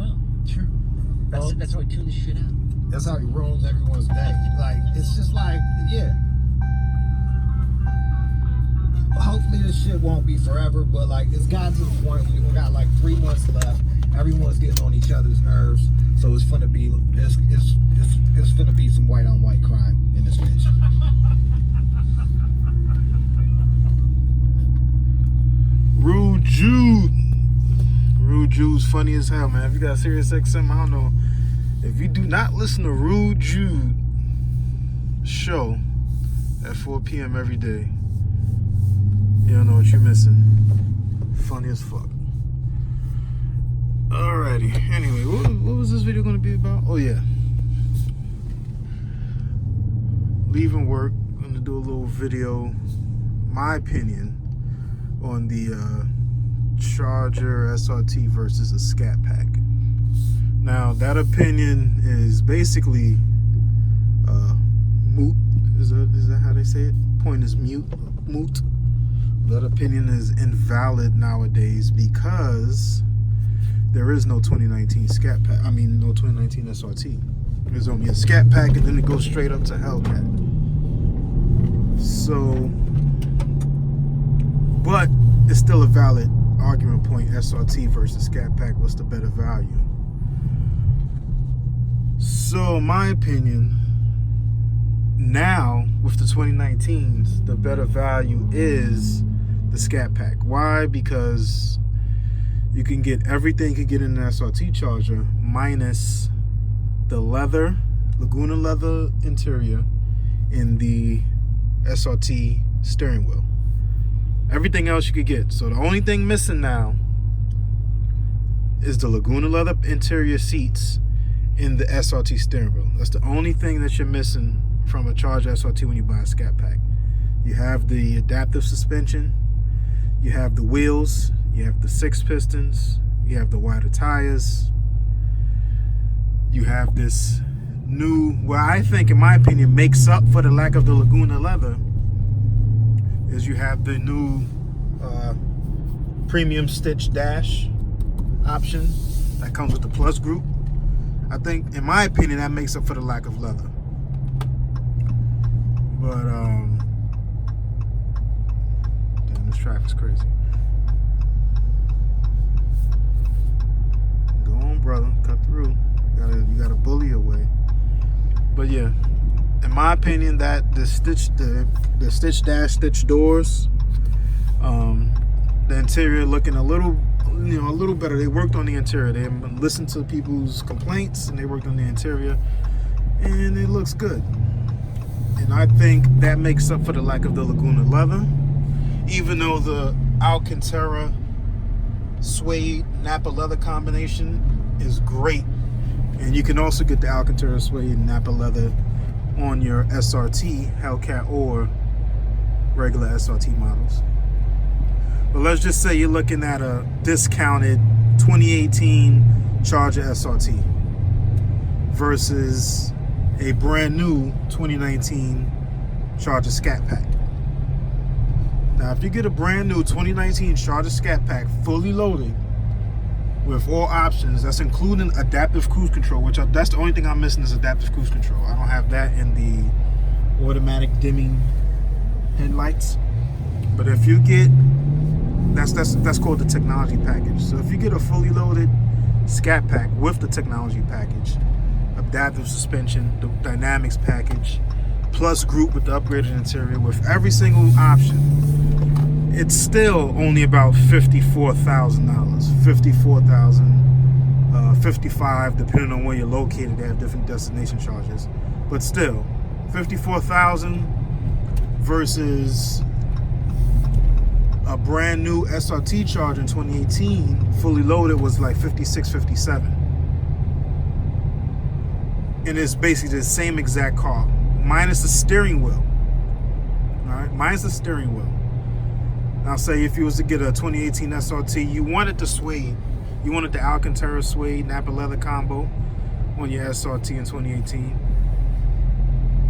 well. True. That's how we tune this shit out. That's how he ruins everyone's day. Like, it's just like, yeah. Hopefully this shit won't be forever, but like, it's gotten to the point we got like 3 months left. Everyone's getting on each other's nerves, so it's finna be finna be some white on white crime in this bitch. Rude Jude's funny as hell, man. If you got Sirius XM, I don't know. If you do not listen to Rude Jude show at 4 p.m. every day, you don't know what you're missing. Funny as fuck. Alrighty. Anyway, what was this video going to be about? Oh, yeah. Leaving work. I'm going to do a little video, my opinion, on the Charger SRT versus a Scatpack. Now, that opinion is basically moot. Is that how they say it? Point is moot. That opinion is invalid nowadays because there is no 2019 Scatpack. I mean, no 2019 SRT. There's only a Scatpack, and then it goes straight up to Hellcat. So, but it's still a valid argument point. SRT versus Scatpack, what's the better value? So, in my opinion, now with the 2019s, the better value is the Scatpack. Why? Because you can get everything you can get in an SRT Charger minus the leather, Laguna leather interior in the SRT steering wheel. Everything else you could get. So the only thing missing now is the Laguna leather interior seats in the SRT steering wheel. That's the only thing that you're missing from a Charger SRT when you buy a Scatpack. You have the adaptive suspension, you have the wheels, you have the 6 pistons, you have the wider tires, you have this new, well, I think, in my opinion, makes up for the lack of the Laguna leather, is you have the new premium stitch dash option that comes with the Plus group. I think, in my opinion, that makes up for the lack of leather. But, damn, this traffic's crazy. Go on, brother, cut through. You gotta bully your way. But yeah, in my opinion, that the stitch dash stitch doors, the interior looking a little better. They worked on the interior. They listened to people's complaints and they worked on the interior, and it looks good. And I think that makes up for the lack of the Laguna leather, even though the Alcantara suede Napa leather combination is great. And you can also get the Alcantara suede Napa leather on your SRT, Hellcat, or regular SRT models. But let's just say you're looking at a discounted 2018 Charger SRT versus a brand new 2019 Charger Scatpack. Now, if you get a brand new 2019 Charger Scatpack fully loaded with all options, that's including adaptive cruise control, which that's the only thing I'm missing is adaptive cruise control. I don't have that in the automatic dimming headlights. But if you get, that's called the technology package. So if you get a fully loaded Scatpack with the technology package, adaptive suspension, the dynamics package, plus group with the upgraded interior, with every single option, it's still only about $54,000. $54,000, $55,000, depending on where you're located. They have different destination charges, but still, $54,000 versus a brand new SRT Charger in 2018, fully loaded, was like $56,000, $57,000. And it's basically the same exact car, minus the steering wheel. All right, minus the steering wheel. Now, say if you was to get a 2018 SRT, you wanted the suede, you wanted the Alcantara suede Napa leather combo on your SRT in 2018,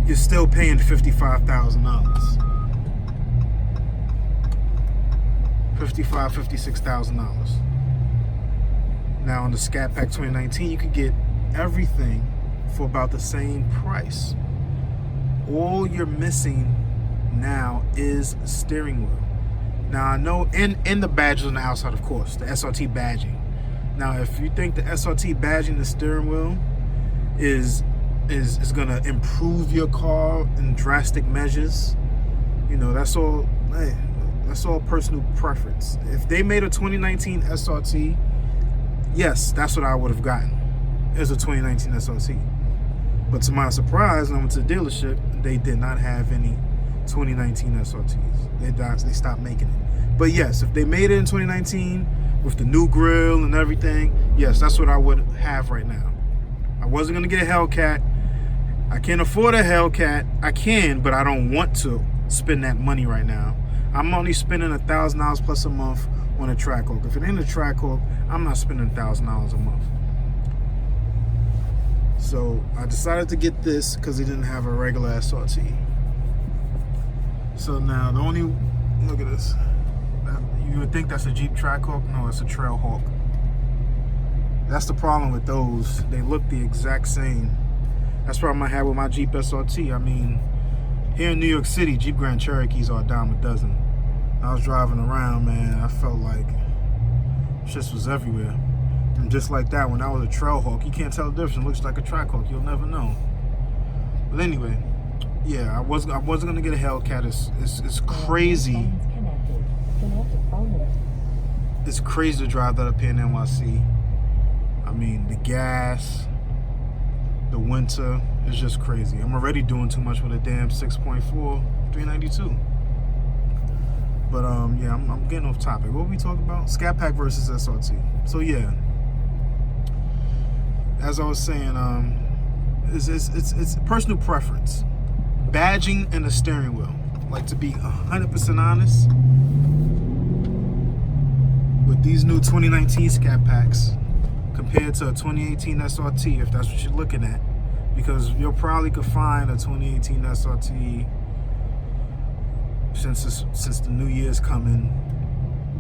you're still paying $55,000. $56,000. Now on the Scatpack 2019, you can get everything for about the same price. All you're missing now is steering wheel. Now I know in the badges on the outside, of course, the SRT badging. Now if you think the SRT badging the steering wheel is gonna improve your car in drastic measures, you know, that's all personal preference. If they made a 2019 SRT, yes, that's what I would have gotten, is a 2019 SRT. But to my surprise, when I went to the dealership, they did not have any 2019 SRTs. They stopped making it. But yes, if they made it in 2019 with the new grill and everything, yes, that's what I would have right now. I wasn't gonna get a Hellcat. I can't afford a Hellcat. I can, but I don't want to spend that money right now. I'm only spending $1,000 plus a month on a Trackhawk. If it ain't a Trackhawk, I'm not spending $1,000 a month. So I decided to get this because it didn't have a regular SRT. So now the only, look at this. You would think that's a Jeep Trackhawk. No, it's a Trailhawk. That's the problem with those. They look the exact same. That's what I had with my Jeep SRT. I mean, here in New York City, Jeep Grand Cherokees are a dime a dozen. I was driving around, man, I felt like shit was everywhere. And just like that, when I was a Trailhawk, you can't tell the difference. It looks like a Trackhawk. You'll never know. But anyway, yeah, I wasn't gonna get a Hellcat. It's crazy. It's crazy to drive that up here in NYC. I mean, the gas, the winter, it's just crazy. I'm already doing too much with a damn 6.4 392. But yeah, I'm getting off topic. What were we talking about? Scatpack versus SRT. So yeah, as I was saying, it's personal preference. Badging and the steering wheel. Like, to be 100% honest, with these new 2019 Scatpacks compared to a 2018 SRT, if that's what you're looking at, because you'll probably could find a 2018 SRT since the new year's coming,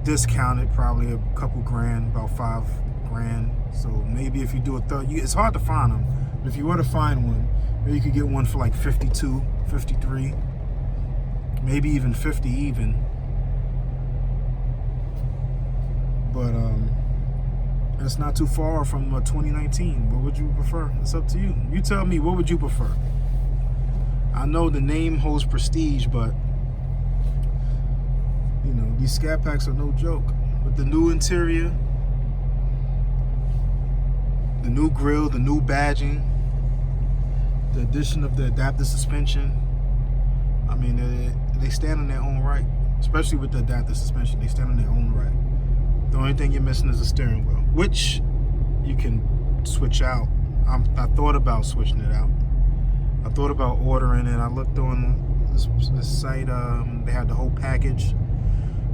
discounted probably a couple grand, about $5 grand. So maybe if you do a third, it's hard to find them, but if you were to find one, maybe you could get one for like 52, 53, maybe even 50 even. But it's not too far from 2019. What would you prefer? It's up to you. You tell me, what would you prefer? I know the name holds prestige, but you know, these Scatpacks are no joke. With the new interior, the new grille, the new badging, the addition of the adaptive suspension, I mean, they stand on their own right. Especially with the adaptive suspension, they stand on their own right. The only thing you're missing is a steering wheel, which you can switch out. I thought about switching it out. I thought about ordering it. I looked on this site. They had the whole package.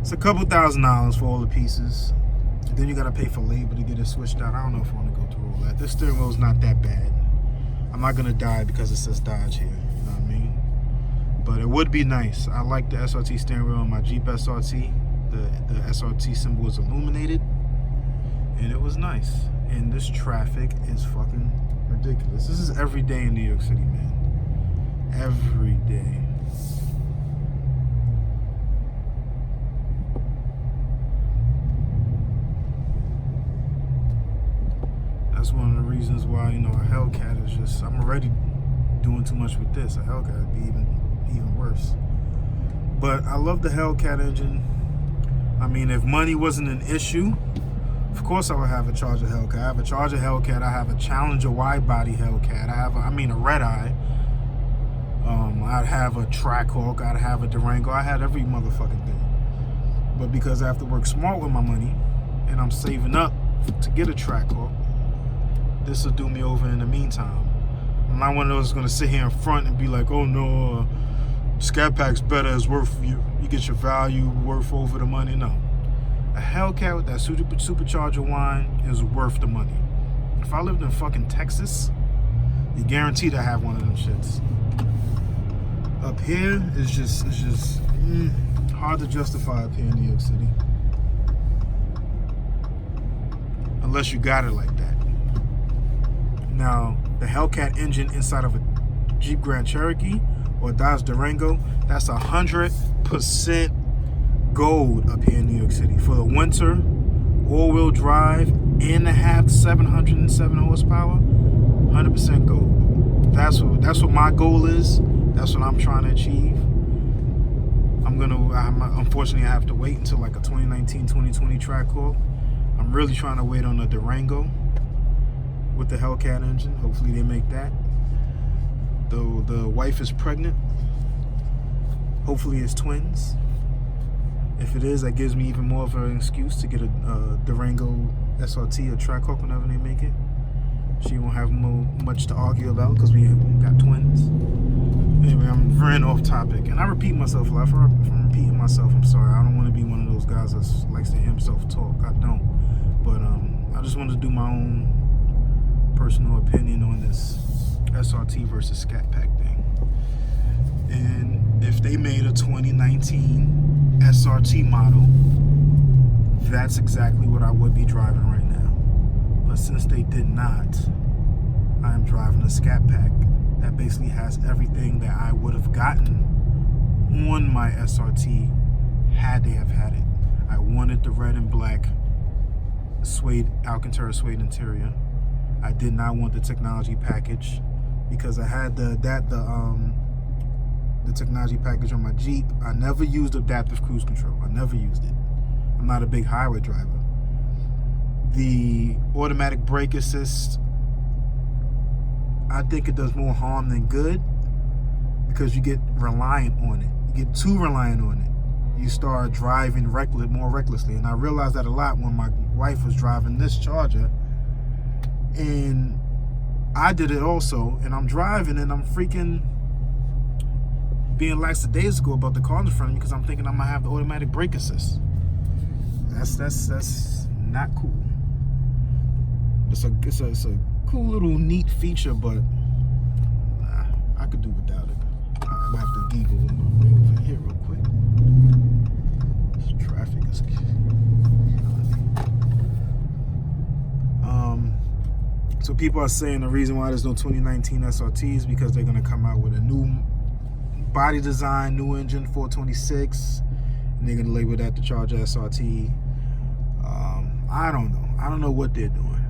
It's a couple $1,000s for all the pieces. And then you gotta pay for labor to get it switched out. I don't know if I want to go through all that. This steering wheel is not that bad. I'm not gonna die because it says Dodge here. You know what I mean? But it would be nice. I like the SRT steering wheel on my Jeep SRT. The SRT symbol was illuminated, and it was nice. And this traffic is fucking ridiculous. This is every day in New York City, man. Every day. That's one of the reasons why, you know, a Hellcat is just, I'm already doing too much with this. A Hellcat would be even worse. But I love the Hellcat engine. I mean, if money wasn't an issue, of course I would have a Charger Hellcat. I have a Charger Hellcat. I have a Challenger wide-body Hellcat. I have a Red Eye. I'd have a Trackhawk. I'd have a Durango. I had every motherfucking thing. But because I have to work smart with my money, and I'm saving up to get a Trackhawk, this will do me over in the meantime. I'm not one of those that's gonna sit here in front and be like, oh no, Scatpack's better, it's worth you get your value worth over the money. No, a Hellcat with that supercharger whine is worth the money. If I lived in fucking Texas, you guaranteed I have one of them shits. Up here, it's just hard to justify up here in New York City. unless you got it like that. Now, the Hellcat engine inside of a Jeep Grand Cherokee or Dodge Durango, that's 100% gold up here in New York City. For the winter, all-wheel drive, and to have 707 horsepower, 100% gold. That's what my goal is. That's what I'm trying to achieve. Unfortunately, I have to wait until like a 2019-2020 track call. I'm really trying to wait on a Durango with the Hellcat engine. Hopefully they make that. Though the wife is pregnant. Hopefully it's twins. If it is, that gives me even more of an excuse to get a Durango SRT or Trackhawk whenever they make it. She won't have much to argue about because we got twins. Anyway, I'm veering off topic. And I repeat myself a lot. If I'm repeating myself, I'm sorry. I don't want to be one of those guys that likes to hear himself talk. I don't. But I just wanted to do my own personal opinion on this SRT versus Scatpack thing. And if they made a 2019 SRT model, that's exactly what I would be driving right now. But since they did not, I am driving a Scatpack that basically has everything that I would have gotten on my SRT had they have had it. I wanted the red and black suede, Alcantara suede interior. I did not want the technology package because I had the technology package on my Jeep. I never used adaptive cruise control. I never used it. I'm not a big highway driver. The automatic brake assist, I think it does more harm than good because you get reliant on it. You get too reliant on it. You start driving more recklessly. And I realized that a lot when my wife was driving this Charger. And I did it also. And I'm driving and I'm freaking being lackadaisical about the car in front of me because I'm thinking I'm going to have the automatic brake assist. That's not cool. It's a cool little neat feature, but I could do without it. I'm gonna have to Google my way over here real quick. This traffic is so people are saying the reason why there's no 2019 SRTs because they're gonna come out with a new body design, new engine, 426, and they're gonna label that the Charger SRT. I don't know. I don't know what they're doing.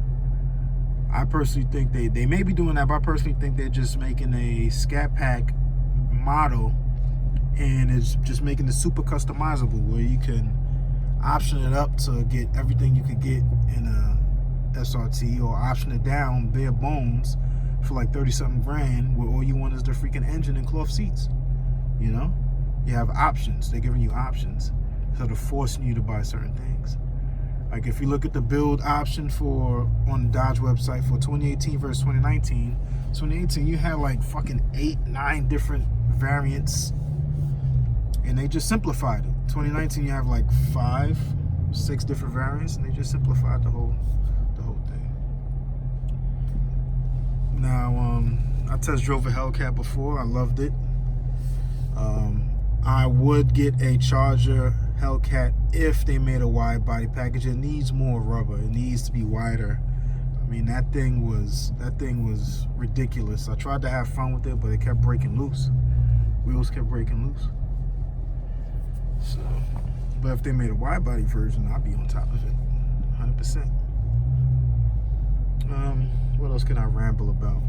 I personally think they may be doing that, but I personally think they're just making a Scatpack model and it's just making it super customizable where you can option it up to get everything you could get in a SRT or option it down bare bones for like 30-something grand where all you want is the freaking engine and cloth seats. You know? You have options. They're giving you options. So they're forcing you to buy certain things. Like if you look at the build option on the Dodge website for 2018 versus 2019, 2018 you had like fucking 8-9 different variants, and they just simplified it. 2019 you have like 5-6 different variants, and they just simplified the whole thing. Now I test drove a Hellcat before. I loved it. I would get a Charger Hellcat if they made a wide body package. It needs more rubber. It needs to be wider. I mean, that thing was ridiculous. I tried to have fun with it, but it kept breaking loose. Wheels kept breaking loose. So, but if they made a wide body version, I'd be on top of it, 100%. What else can I ramble about?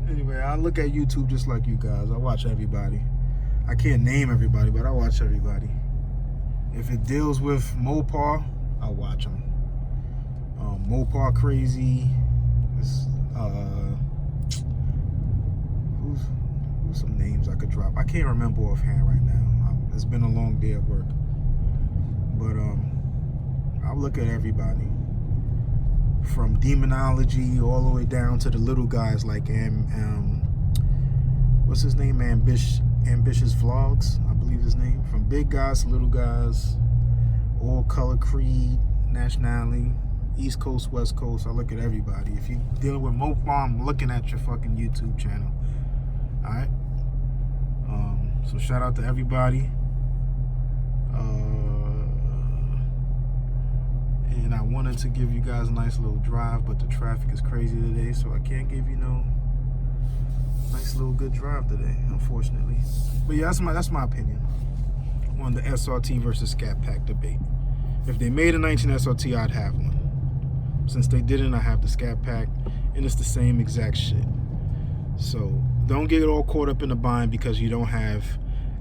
Anyway, I look at YouTube just like you guys. I watch everybody. I can't name everybody, but I watch everybody. If it deals with Mopar, I watch them. Mopar crazy. Who's some names I could drop? I can't remember offhand right now. It's been a long day at work. But I look at everybody. From demonology all the way down to the little guys like what's his name? Ambitious Vlogs, I believe his name. From big guys to little guys, all color, creed, nationality, East Coast, West Coast. I look at everybody. If you're dealing with Mopar, I'm looking at your fucking YouTube channel. Alright? So shout out to everybody. and I wanted to give you guys a nice little drive, but the traffic is crazy today, so I can't give you no nice little good drive today, unfortunately. But yeah, that's my opinion on the SRT versus Scatpack debate. If they made a 19 SRT, I'd have one. Since they didn't, I have the Scatpack, and it's the same exact shit. So don't get all caught up in the bind because you don't have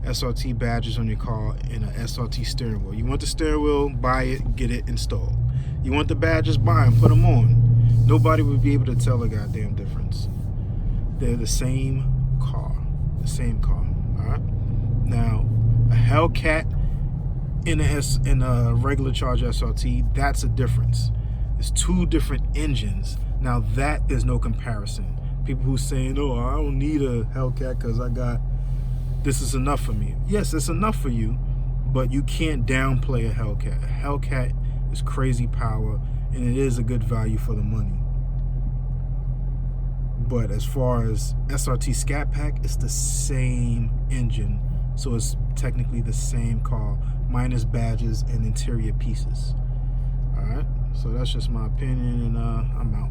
SRT badges on your car and an SRT steering wheel. You want the steering wheel, buy it, get it installed. You want the badges, buy them, put them on. Nobody would be able to tell a goddamn difference. They're the same car. The same car. Alright? Now, a Hellcat in a regular Charger SRT, that's a difference. It's two different engines. Now that is no comparison. People who saying, oh, I don't need a Hellcat because this is enough for me. Yes, it's enough for you, but you can't downplay a Hellcat. A Hellcat is crazy power, and it is a good value for the money. But as far as SRT Scatpack, it's the same engine, so it's technically the same car, minus badges and interior pieces. All right, so that's just my opinion, and I'm out.